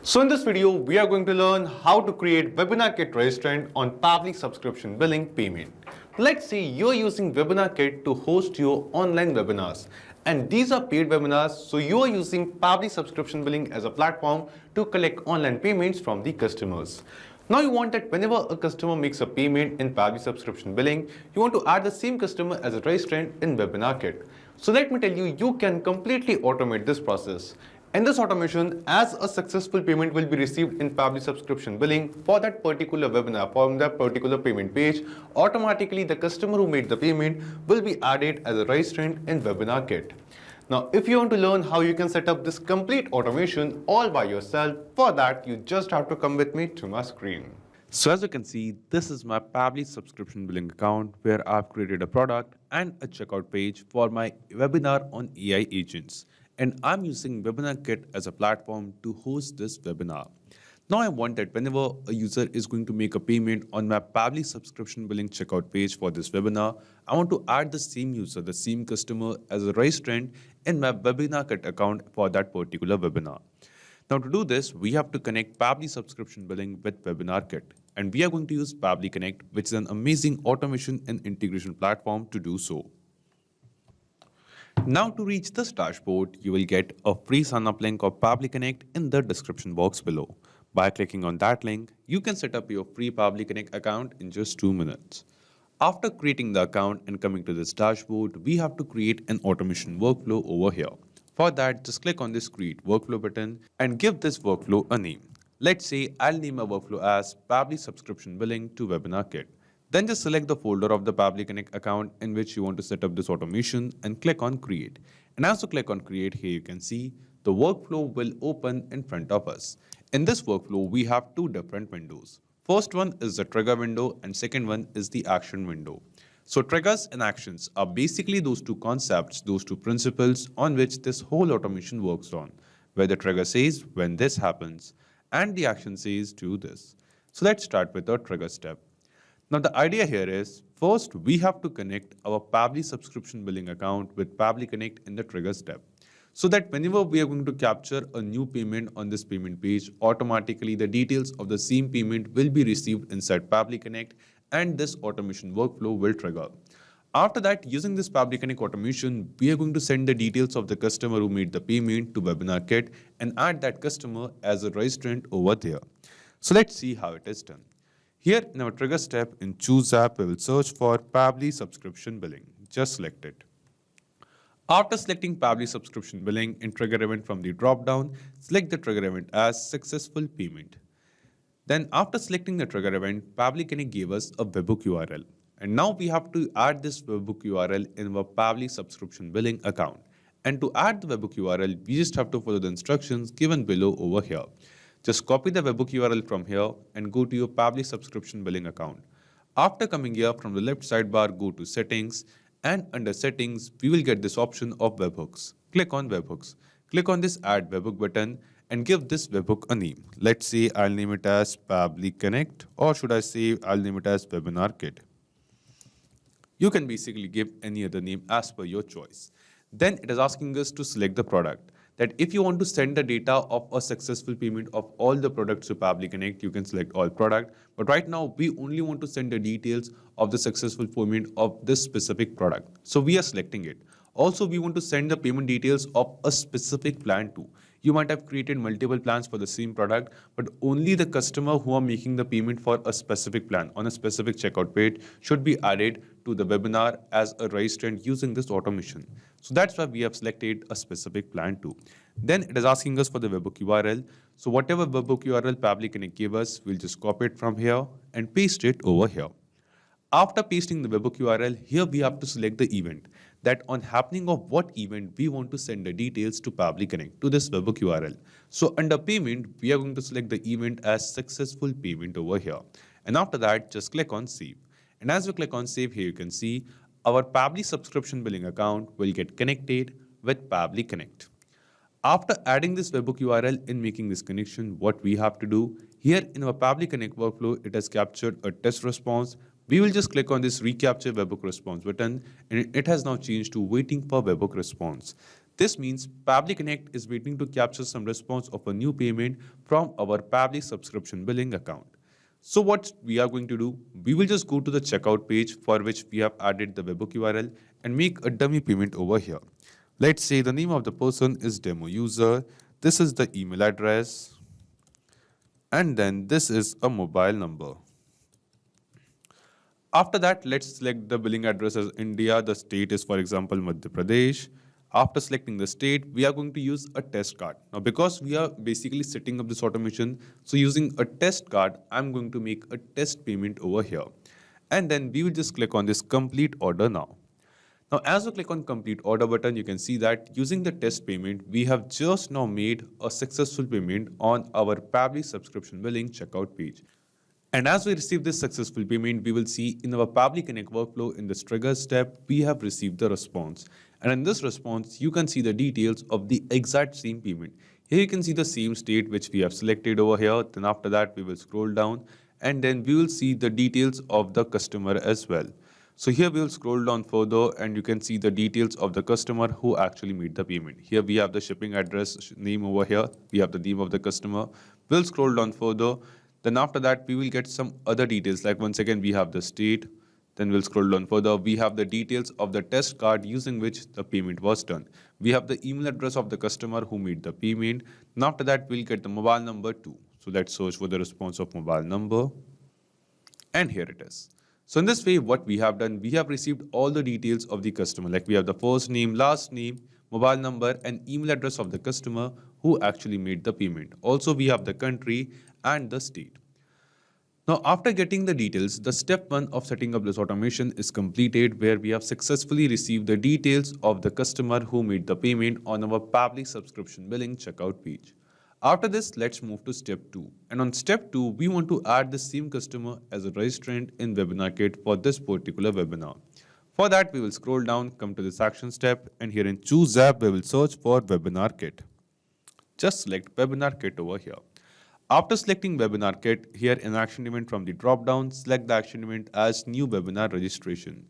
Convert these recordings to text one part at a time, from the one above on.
So in this video, we are going to learn how to create WebinarKit Registrant on Pabbly Subscription Billing payment. Let's say you're using WebinarKit to host your online webinars. And these are paid webinars, so you are using Pabbly Subscription Billing as a platform to collect online payments from the customers. Now you want that whenever a customer makes a payment in Pabbly Subscription Billing, you want to add the same customer as a registrant in WebinarKit. So let me tell you, you can completely automate this process. In this automation, as a successful payment will be received in Pabbly Subscription Billing for that particular webinar, from that particular payment page, automatically the customer who made the payment will be added as a registrant in WebinarKit. Now, if you want to learn how you can set up this complete automation all by yourself, for that you just have to come with me to my screen. So as you can see, this is my Pabbly Subscription Billing account where I've created a product and a checkout page for my webinar on AI agents. And I'm using WebinarKit as a platform to host this webinar. Now I want that whenever a user is going to make a payment on my Pabbly Subscription Billing checkout page for this webinar, I want to add the same user, the same customer as a registrant in my WebinarKit account for that particular webinar. Now to do this, we have to connect Pabbly Subscription Billing with WebinarKit. And we are going to use Pabbly Connect, which is an amazing automation and integration platform to do so. Now to reach this dashboard, you will get a free sign-up link of Pabbly Connect in the description box below. By clicking on that link, you can set up your free Pabbly Connect account in just 2 minutes. After creating the account and coming to this dashboard, we have to create an automation workflow over here. For that, just click on this Create Workflow button and give this workflow a name. Let's say I'll name my workflow as Pabbly Subscription Billing to WebinarKit. Then just select the folder of the Pabbly Connect account in which you want to set up this automation and click on Create. And as you click on Create, here you can see the workflow will open in front of us. In this workflow, we have two different windows. First one is the trigger window and second one is the action window. So triggers and actions are basically those two concepts, those two principles on which this whole automation works on, where the trigger says when this happens and the action says do this. So let's start with the trigger step. Now the idea here is, first we have to connect our Pabbly Subscription Billing account with Pabbly Connect in the trigger step. So that whenever we are going to capture a new payment on this payment page, automatically the details of the same payment will be received inside Pabbly Connect and this automation workflow will trigger. After that, using this Pabbly Connect automation, we are going to send the details of the customer who made the payment to WebinarKit and add that customer as a registrant over there. So let's see how it is done. Here in our trigger step in Choose App, we will search for Pabbly Subscription Billing. Just select it. After selecting Pabbly Subscription Billing in trigger event from the drop-down, select the trigger event as Successful Payment. Then after selecting the trigger event, Pabbly Connect gave us a webhook URL. And now we have to add this webhook URL in our Pabbly Subscription Billing account. And to add the webhook URL, we just have to follow the instructions given below over here. Just copy the webhook URL from here and go to your Pabbly Subscription Billing account. After coming here from the left sidebar, go to Settings, and under Settings, we will get this option of webhooks. Click on webhooks. Click on this Add Webhook button and give this webhook a name. Let's say I'll name it as Pabbly Connect, or should I say I'll name it as WebinarKit. You can basically give any other name as per your choice. Then it is asking us to select the product. That if you want to send the data of a successful payment of all the products to Pabbly Connect, you can select all product. But right now, we only want to send the details of the successful payment of this specific product. So we are selecting it. Also, we want to send the payment details of a specific plan too. You might have created multiple plans for the same product, but only the customer who are making the payment for a specific plan on a specific checkout page should be added to the webinar as a registrant using this automation. So that's why we have selected a specific plan too. Then it is asking us for the webhook URL. So whatever webhook URL Pabbly Connect gave us, we'll just copy it from here and paste it over here. After pasting the webhook URL, here we have to select the event. That on happening of what event we want to send the details to Pabbly Connect to this webhook URL. So under payment, we are going to select the event as successful payment over here. And after that, just click on Save. And as we click on Save, here you can see our Pabbly Subscription Billing account will get connected with Pabbly Connect. After adding this webhook URL and making this connection, what we have to do, here in our Pabbly Connect workflow, it has captured a test response. We will just click on this Recapture Webhook Response button and it has now changed to Waiting for Webhook Response. This means Pabbly Connect is waiting to capture some response of a new payment from our Pabbly subscription billing account. So what we are going to do, we will just go to the checkout page for which we have added the webhook URL and make a dummy payment over here. Let's say the name of the person is demo user. This is the email address. And then this is a mobile number. After that, let's select the billing address as India. The state is, for example, Madhya Pradesh. After selecting the state, we are going to use a test card. Now, because we are basically setting up this automation, so using a test card, I'm going to make a test payment over here. And then we will just click on this complete order now. Now, as we click on complete order button, you can see that using the test payment, we have just now made a successful payment on our Pabbly subscription billing checkout page. And as we receive this successful payment, we will see in our Pabbly Connect workflow in this trigger step, we have received the response. And in this response, you can see the details of the exact same payment. Here you can see the same state which we have selected over here. Then after that, we will scroll down and then we will see the details of the customer as well. So here we will scroll down further and you can see the details of the customer who actually made the payment. Here we have the shipping address name over here. We have the name of the customer. We'll scroll down further. Then after that, we will get some other details. Like once again, we have the state. Then we'll scroll down further. We have the details of the test card using which the payment was done. We have the email address of the customer who made the payment. And after that, we'll get the mobile number too. So let's search for the response of mobile number. And here it is. So in this way, what we have done, we have received all the details of the customer. Like we have the first name, last name, mobile number, and email address of the customer who actually made the payment. Also, we have the country and the state. Now, after getting the details, the step 1 of setting up this automation is completed, where we have successfully received the details of the customer who made the payment on our Pabbly subscription billing checkout page. After this, let's move to step 2. And on step 2, we want to add the same customer as a registrant in WebinarKit for this particular webinar. For that, we will scroll down, come to this action step, and here in Choose App, we will search for WebinarKit. Just select WebinarKit over here. After selecting WebinarKit, here in action event from the drop-down, select the action event as New Webinar Registration.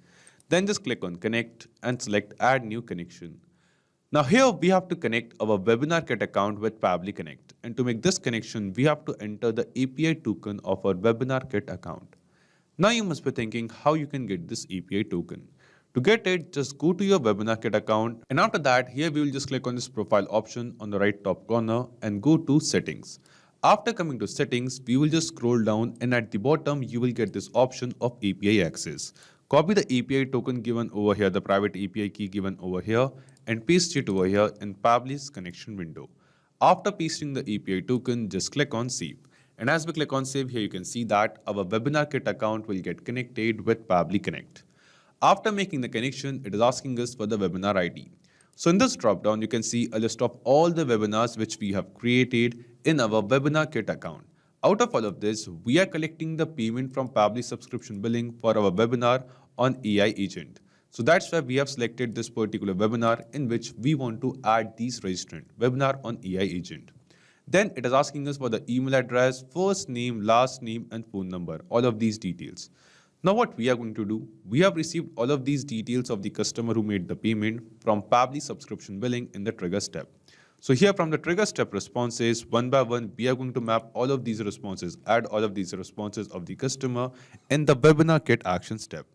Then just click on Connect and select Add New Connection. Now here we have to connect our WebinarKit account with Pabbly Connect. And to make this connection, we have to enter the API token of our WebinarKit account. Now you must be thinking how you can get this API token. To get it, just go to your WebinarKit account. And after that, here we will just click on this profile option on the right top corner and go to Settings. After coming to Settings, we will just scroll down and at the bottom, you will get this option of API access. Copy the API token given over here, the private API key given over here, and paste it over here in Pabbly's connection window. After pasting the API token, just click on Save. And as we click on Save, here you can see that our WebinarKit account will get connected with Pabbly Connect. After making the connection, it is asking us for the webinar ID. So in this dropdown, you can see a list of all the webinars which we have created in our WebinarKit account. Out of all of this, we are collecting the payment from Pabbly subscription billing for our webinar on AI agent. So that's why we have selected this particular webinar in which we want to add these registrant, webinar on AI agent. Then it is asking us for the email address, first name, last name, and phone number, all of these details. Now what we are going to do, we have received all of these details of the customer who made the payment from Pabbly subscription billing in the trigger step. So here from the trigger step responses, one by one, we are going to map all of these responses, add all of these responses of the customer in the WebinarKit action step.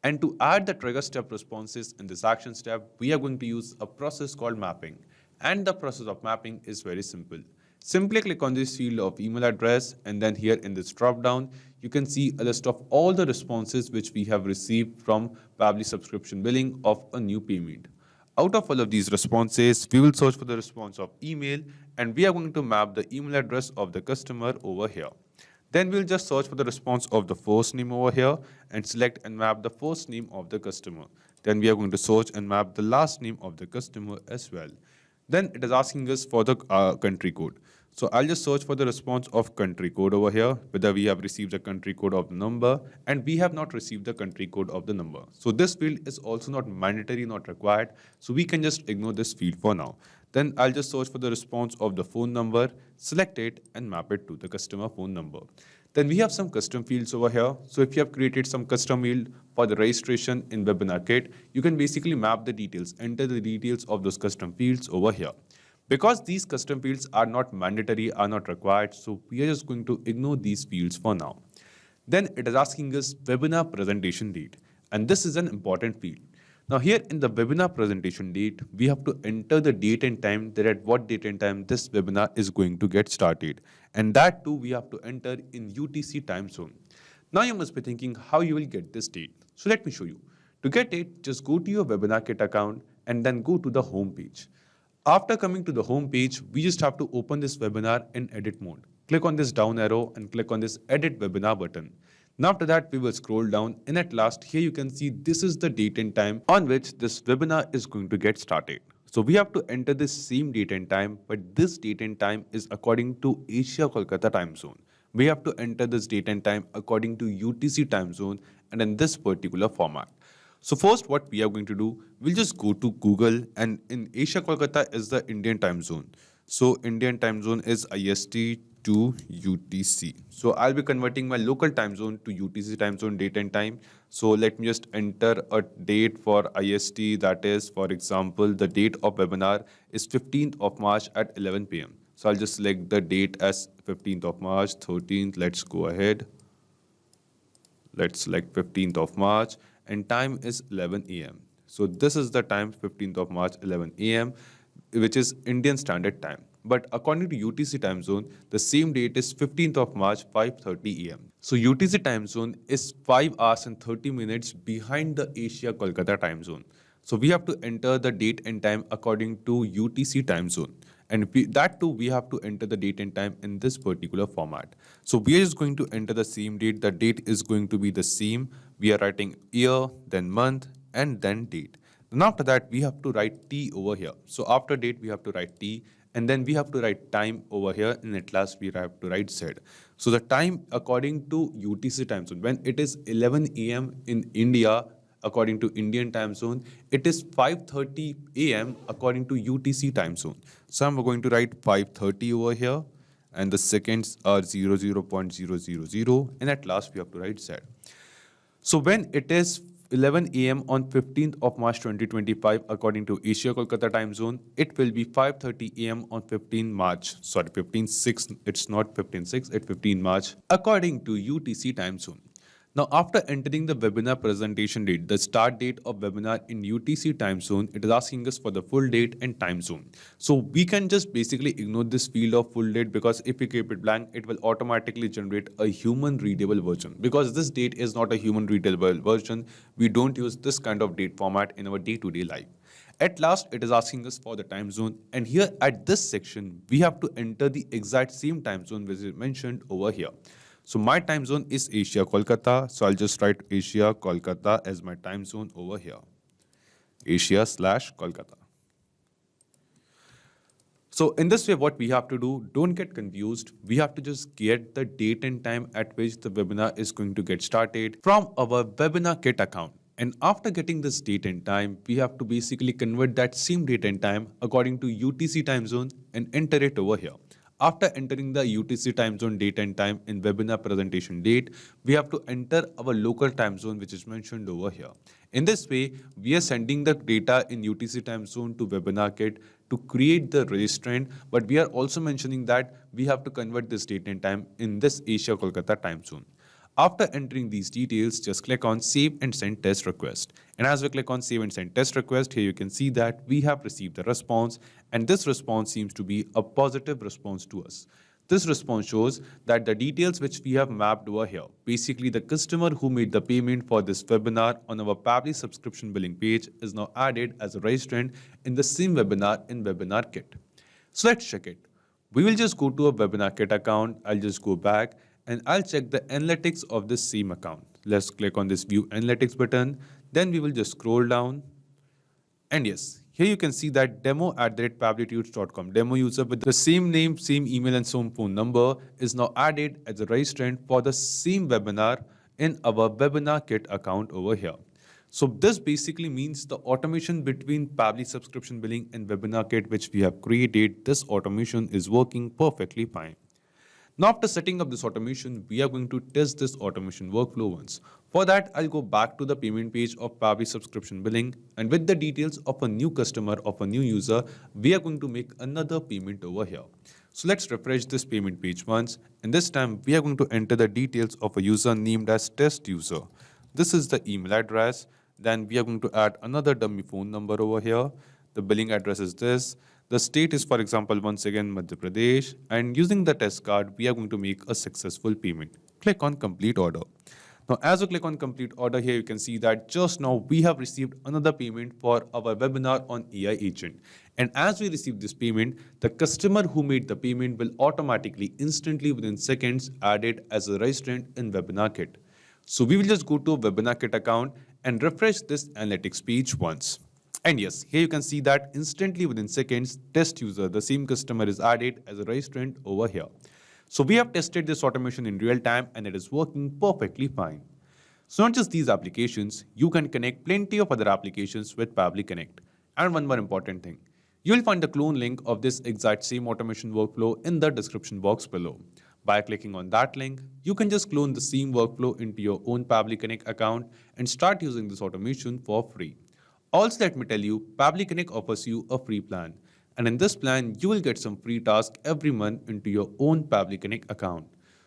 And to add the trigger step responses in this action step, we are going to use a process called mapping. And the process of mapping is very simple. Simply click on this field of email address, and then here in this drop down, you can see a list of all the responses which we have received from Pabbly subscription billing of a new payment. Out of all of these responses, we will search for the response of email, and we are going to map the email address of the customer over here. Then we'll just search for the response of the first name over here and select and map the first name of the customer. Then we are going to search and map the last name of the customer as well. Then it is asking us for the country code. So I'll just search for the response of country code over here, whether we have received the country code of the number, and we have not received the country code of the number. So this field is also not mandatory, not required. So we can just ignore this field for now. Then I'll just search for the response of the phone number, select it and map it to the customer phone number. Then we have some custom fields over here. So if you have created some custom field for the registration in WebinarKit, you can basically map the details, enter the details of those custom fields over here. Because these custom fields are not mandatory, are not required, so we are just going to ignore these fields for now. Then it is asking us webinar presentation date, and this is an important field. Now here in the webinar presentation date, we have to enter the date and time, that at what date and time this webinar is going to get started. And that too we have to enter in UTC time zone. Now you must be thinking how you will get this date. So let me show you. To get it, just go to your WebinarKit account and then go to the home page. After coming to the home page, we just have to open this webinar in edit mode. Click on this down arrow and click on this edit webinar button. Now after that, we will scroll down and at last here you can see this is the date and time on which this webinar is going to get started. So we have to enter this same date and time, but this date and time is according to Asia Kolkata time zone. We have to enter this date and time according to UTC time zone and in this particular format. So first what we are going to do, we'll just go to Google, and in Asia Kolkata is the Indian time zone. So Indian time zone is IST to UTC. So I'll be converting my local time zone to UTC time zone date and time. So let me just enter a date for IST, that is, for example, the date of webinar is 15th of March at 11 p.m. So I'll just select the date as 15th of March, 13th, let's go ahead. Let's select 15th of March and time is 11 a.m. So this is the time 15th of March, 11 a.m., which is Indian Standard Time. But according to UTC time zone, the same date is 15th of March, 5:30 a.m. So UTC time zone is 5 hours and 30 minutes behind the Asia Kolkata time zone. So we have to enter the date and time according to UTC time zone. And that too, we have to enter the date and time in this particular format. So we are just going to enter the same date. The date is going to be the same. We are writing year, then month, and then date. Then after that, we have to write T over here. So after date, we have to write T. And then we have to write time over here. And at last, we have to write Z. So the time according to UTC time zone, when it is 11 a.m. in India, according to Indian time zone, it is 5:30 a.m. according to UTC time zone. So I'm going to write 5:30 over here, and the seconds are 00.000, and at last we have to write Z. So when it is 11 a.m. on 15th of March 2025 according to Asia Kolkata time zone, it will be 5:30 a.m. on 15/6, it's not 15/6, it's 15 March according to UTC time zone. Now, after entering the webinar presentation date, the start date of webinar in UTC time zone, it is asking us for the full date and time zone. So we can just basically ignore this field of full date, because if we keep it blank, it will automatically generate a human readable version. Because this date is not a human readable version, we don't use this kind of date format in our day-to-day life. At last, it is asking us for the time zone. And here at this section, we have to enter the exact same time zone which is mentioned over here. So my time zone is Asia Kolkata. So I'll just write Asia Kolkata as my time zone over here. Asia/Kolkata. So in this way, what we have to do, don't get confused. We have to just get the date and time at which the webinar is going to get started from our WebinarKit account. And after getting this date and time, we have to basically convert that same date and time according to UTC time zone and enter it over here. After entering the UTC time zone date and time in webinar presentation date, we have to enter our local time zone which is mentioned over here. In this way, we are sending the data in UTC time zone to WebinarKit to create the registrant, but we are also mentioning that we have to convert this date and time in this Asia Kolkata time zone. After entering these details, just click on Save and Send Test Request. And as we click on Save and Send Test Request, here you can see that we have received the response, and this response seems to be a positive response to us. This response shows that the details which we have mapped over here, basically the customer who made the payment for this webinar on our Pabbly Subscription Billing page, is now added as a registrant in the same webinar in WebinarKit. So let's check it. We will just go to a WebinarKit account. I'll just go back and I'll check the analytics of this same account. Let's click on this View Analytics button. Then we will just scroll down. And yes, here you can see that demo@pabblytudes.com. Demo user with the same name, same email, and same phone number is now added as a registrant for the same webinar in our WebinarKit account over here. So this basically means the automation between Pabbly Subscription Billing and WebinarKit which we have created, this automation is working perfectly fine. Now after setting up this automation, we are going to test this automation workflow once. For that, I'll go back to the payment page of Pabbly Subscription Billing, and with the details of a new customer, of a new user, we are going to make another payment over here. So let's refresh this payment page once, and this time we are going to enter the details of a user named as test user. This is the email address. Then we are going to add another dummy phone number over here. The billing address is this. The state is, for example, once again Madhya Pradesh, and using the test card, we are going to make a successful payment. Click on complete order. Now, as you click on complete order here, you can see that just now we have received another payment for our webinar on AI agent. And as we receive this payment, the customer who made the payment will automatically, instantly within seconds, add it as a registrant in WebinarKit. So we will just go to WebinarKit account and refresh this analytics page once. And yes, here you can see that instantly within seconds, test user, the same customer is added as a registrant over here. So we have tested this automation in real time and it is working perfectly fine. So not just these applications, you can connect plenty of other applications with Pabbly Connect. And one more important thing, you will find the clone link of this exact same automation workflow in the description box below. By clicking on that link, you can just clone the same workflow into your own Pabbly Connect account and start using this automation for free. Also, let me tell you, Pabbly Connect offers you a free plan. And in this plan, you will get some free tasks every month into your own Pabbly Connect account.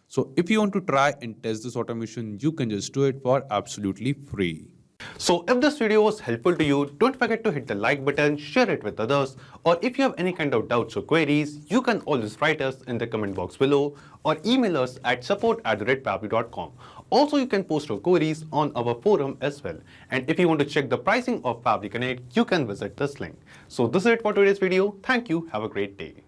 So if you want to try and test this automation, you can just do it for absolutely free. So if this video was helpful to you, don't forget to hit the like button, share it with others, or if you have any kind of doubts or queries, you can always write us in the comment box below or email us at support@pabbly.com. Also, you can post your queries on our forum as well. And if you want to check the pricing of Pabbly Connect, you can visit this link. So this is it for today's video. Thank you. Have a great day.